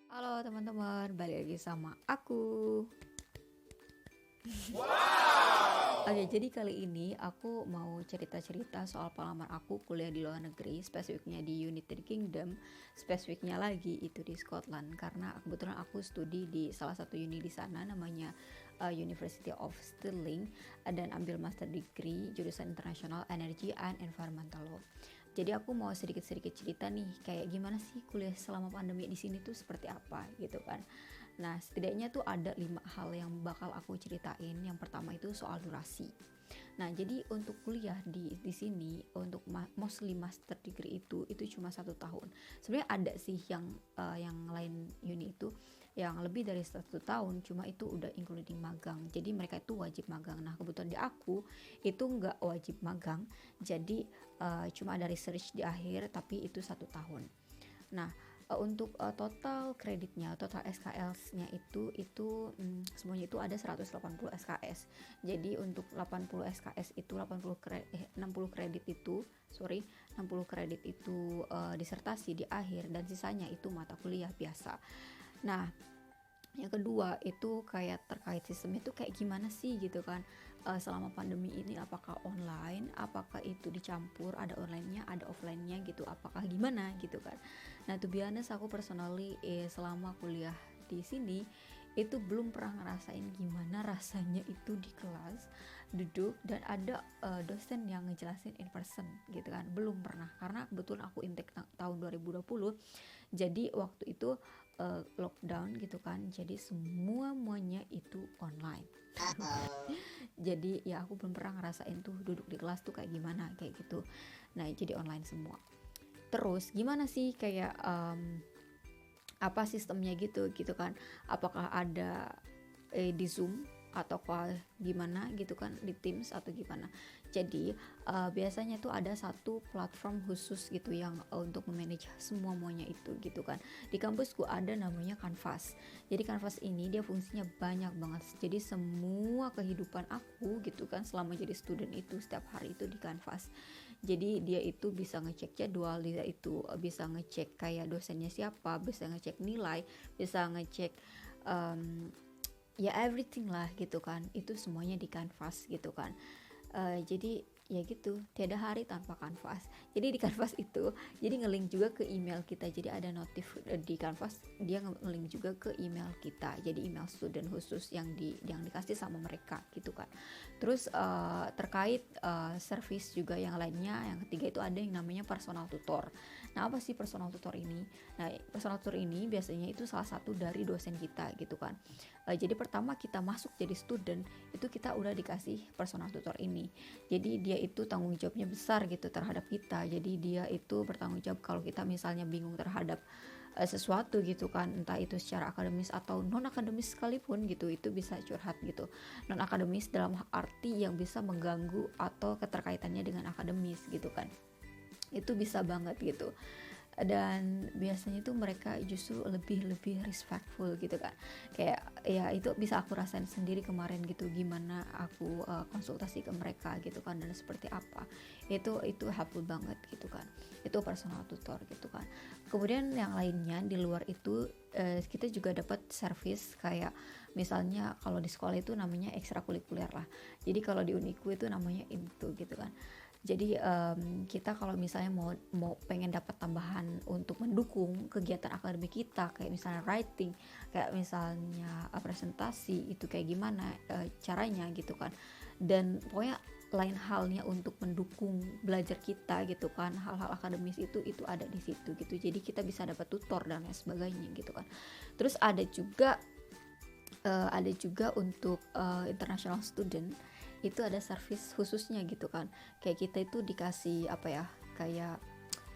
Halo teman-teman, balik lagi sama aku. Oke, jadi kali ini aku mau cerita-cerita soal pengalaman aku kuliah di luar negeri, spesifiknya di United Kingdom, spesifiknya lagi itu di Scotland, karena kebetulan aku studi di salah satu uni di sana namanya University of Stirling, dan ambil master degree jurusan International Energy and Environmental Law. Jadi aku mau sedikit-sedikit cerita nih, kayak gimana sih kuliah selama pandemi di sini tuh seperti apa gitu kan. Nah, setidaknya tuh ada 5 hal yang bakal aku ceritain. Yang pertama itu soal durasi. Nah, jadi untuk kuliah di sini untuk mostly master degree itu cuma 1 tahun. Sebenarnya ada sih yang lain uni itu yang lebih dari 1 tahun, cuma itu udah including magang. Jadi mereka itu wajib magang. Nah, kebetulan di aku itu nggak wajib magang. Jadi cuma ada research di akhir, tapi itu 1 tahun. Nah, untuk total kreditnya, total SKS-nya semuanya itu ada 180 SKS. Jadi untuk 80 SKS itu 60 kredit itu, 60 kredit itu disertasi di akhir, dan sisanya itu mata kuliah biasa. Nah, yang kedua itu kayak terkait sistemnya itu kayak gimana sih gitu kan. Selama pandemi ini apakah online, apakah itu dicampur, ada online-nya, ada offline-nya gitu, apakah gimana gitu kan. Nah, to be honest, aku personally selama kuliah di sini itu belum pernah ngerasain gimana rasanya itu di kelas duduk dan ada dosen yang ngejelasin in person gitu kan. Belum pernah, karena kebetulan aku intake tahun 2020. Jadi waktu itu lockdown gitu kan, jadi semuanya itu online. Jadi ya aku belum pernah ngerasain tuh duduk di kelas tuh kayak gimana kayak gitu. Nah, jadi online semua. Terus gimana sih kayak apa sistemnya gitu gitu kan, apakah ada di Zoom atau gimana gitu kan, di Teams atau gimana. Jadi biasanya tuh ada satu platform khusus gitu yang untuk memanage semuanya itu gitu kan. Di kampusku ada namanya Canvas. Jadi Canvas ini dia fungsinya banyak banget. Jadi semua kehidupan aku gitu kan selama jadi student itu setiap hari itu di Canvas. Jadi dia itu bisa ngecek jadwal, dia itu bisa ngecek kayak dosennya siapa, bisa ngecek nilai, bisa ngecek ya everything lah gitu kan, itu semuanya di Canvas gitu kan. Jadi ya gitu, tiada hari tanpa Canvas. Jadi di Canvas itu jadi ngelink juga ke email kita, jadi ada notif di Canvas, dia ngelink juga ke email kita, jadi email student khusus yang dikasih sama mereka gitu kan. Terus terkait service juga yang lainnya, yang ketiga itu ada yang namanya personal tutor. Nah, apa sih personal tutor ini? Nah, personal tutor ini biasanya itu salah satu dari dosen kita gitu kan. Jadi pertama kita masuk jadi student itu kita udah dikasih personal tutor ini. Jadi dia itu tanggung jawabnya besar gitu terhadap kita. Jadi dia itu bertanggung jawab kalau kita misalnya bingung terhadap sesuatu gitu kan, entah itu secara akademis atau non akademis sekalipun gitu, itu bisa curhat gitu. Non akademis dalam arti yang bisa mengganggu atau keterkaitannya dengan akademis gitu kan, itu bisa banget gitu. Dan biasanya tuh mereka justru lebih respectful gitu kan. Kayak ya itu bisa aku rasain sendiri kemarin gitu, gimana aku konsultasi ke mereka gitu kan, dan seperti apa itu helpful banget gitu kan. Itu personal tutor gitu kan. Kemudian yang lainnya di luar itu kita juga dapat service kayak misalnya kalau di sekolah itu namanya ekstrakurikuler lah. Jadi kalau di uniku itu namanya itu gitu kan. Jadi kita kalau misalnya mau pengen dapat tambahan untuk mendukung kegiatan akademik kita, kayak misalnya writing, kayak misalnya presentasi, itu kayak gimana caranya gitu kan. Dan pokoknya lain halnya untuk mendukung belajar kita gitu kan, hal-hal akademis itu ada di situ gitu. Jadi kita bisa dapat tutor dan lain sebagainya gitu kan. Terus ada juga untuk international student itu ada service khususnya gitu kan. Kayak kita itu dikasih apa ya, kayak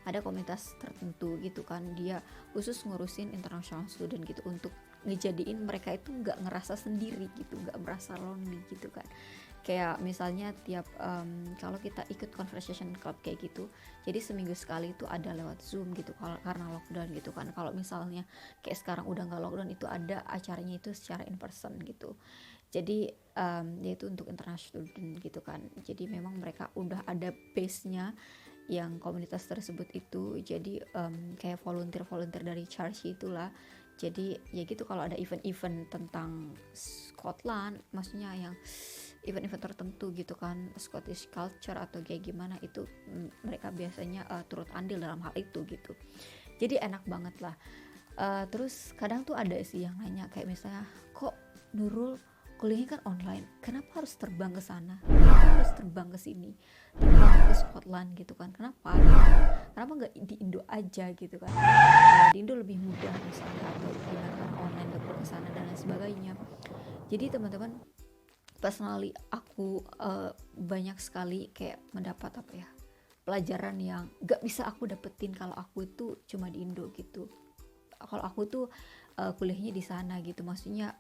ada komunitas tertentu gitu kan, dia khusus ngurusin international student gitu, untuk ngejadiin mereka itu nggak ngerasa sendiri gitu, nggak merasa lonely gitu kan. Kayak misalnya tiap kalau kita ikut conversation club kayak gitu, jadi seminggu sekali itu ada lewat Zoom gitu, karena lockdown gitu kan. Kalau misalnya kayak sekarang udah nggak lockdown, itu ada acaranya itu secara in person gitu. Jadi yaitu untuk international student gitu kan. Jadi memang mereka udah ada base-nya yang komunitas tersebut itu. Jadi kayak volunteer dari charge itulah. Jadi ya gitu, kalau ada event-event tentang Scotland, maksudnya yang event-event tertentu gitu kan, Scottish culture atau kayak gimana, itu mereka biasanya turut andil dalam hal itu gitu. Jadi enak banget lah. Terus kadang tuh ada sih yang nanya kayak misalnya, kok Nurul kuliahnya kan online, kenapa harus terbang ke sana, kenapa harus terbang ke sini, terbang ke Scotland gitu kan, kenapa nggak di Indo aja gitu kan. Di Indo lebih mudah misalnya, atau gimana, karena online gak perlu kesana dan lain sebagainya. Jadi teman-teman, personally aku banyak sekali kayak mendapat apa ya, pelajaran yang gak bisa aku dapetin kalau aku itu cuma di Indo gitu. Kalau aku tuh kuliahnya di sana gitu, maksudnya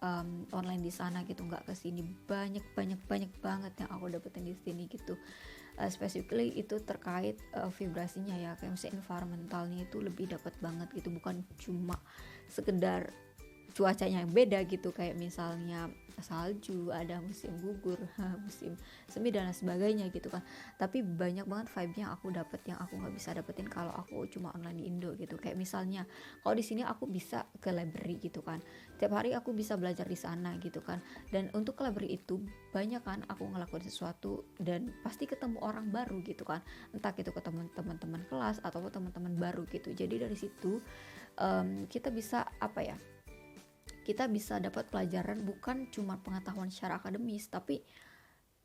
online di sana gitu, nggak kesini. Banyak banget yang aku dapetin di sini gitu. Specifically itu terkait vibrasinya ya, kayak misalnya environmentalnya itu lebih dapat banget gitu, bukan cuma sekedar cuacanya yang beda gitu, kayak misalnya salju, ada musim gugur, musim semi dan lain sebagainya gitu kan. Tapi banyak banget vibe yang aku dapet yang aku nggak bisa dapetin kalau aku cuma online di Indo gitu. Kayak misalnya kalau di sini aku bisa ke library gitu kan, tiap hari aku bisa belajar di sana gitu kan. Dan untuk ke library itu banyak kan aku ngelakuin sesuatu dan pasti ketemu orang baru gitu kan, entah itu ketemu teman-teman kelas ataupun teman-teman baru gitu. Jadi dari situ kita bisa apa ya, kita bisa dapat pelajaran, bukan cuma pengetahuan secara akademis, tapi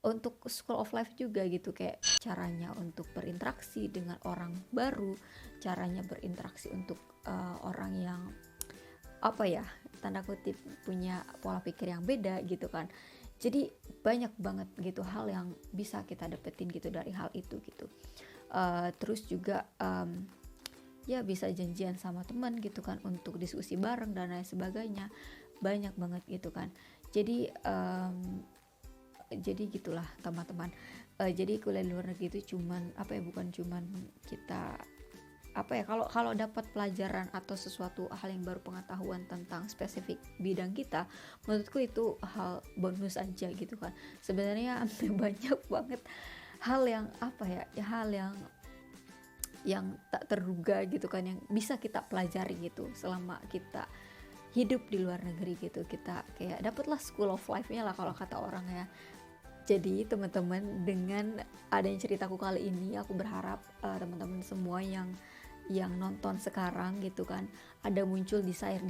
untuk school of life juga gitu, kayak caranya untuk berinteraksi dengan orang baru, caranya berinteraksi untuk orang yang apa ya, tanda kutip punya pola pikir yang beda gitu kan. Jadi banyak banget gitu hal yang bisa kita dapetin gitu dari hal itu gitu. Terus juga ya bisa janjian sama teman gitu kan untuk diskusi bareng dan lain sebagainya, banyak banget gitu kan. Jadi gitulah teman-teman. Jadi kuliah di luar negeri itu cuman apa ya, bukan cuman kita apa ya, kalau dapat pelajaran atau sesuatu hal yang baru, pengetahuan tentang spesifik bidang kita, menurutku itu hal bonus aja gitu kan. Sebenarnya banyak banget hal yang apa ya, hal yang tak terduga gitu kan, yang bisa kita pelajari gitu selama kita hidup di luar negeri gitu. Kita kayak dapatlah school of life-nya lah kalau kata orang ya. Jadi teman-teman, dengan adanya ceritaku kali ini, aku berharap teman-teman semua yang nonton sekarang gitu kan, ada muncul desire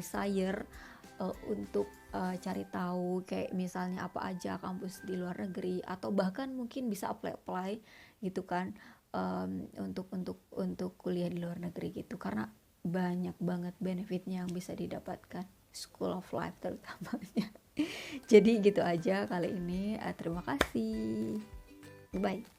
untuk cari tahu kayak misalnya apa aja kampus di luar negeri, atau bahkan mungkin bisa apply gitu kan, untuk kuliah di luar negeri gitu, karena banyak banget benefitnya yang bisa didapatkan, school of life terutamanya. Jadi gitu aja kali ini, terima kasih, bye.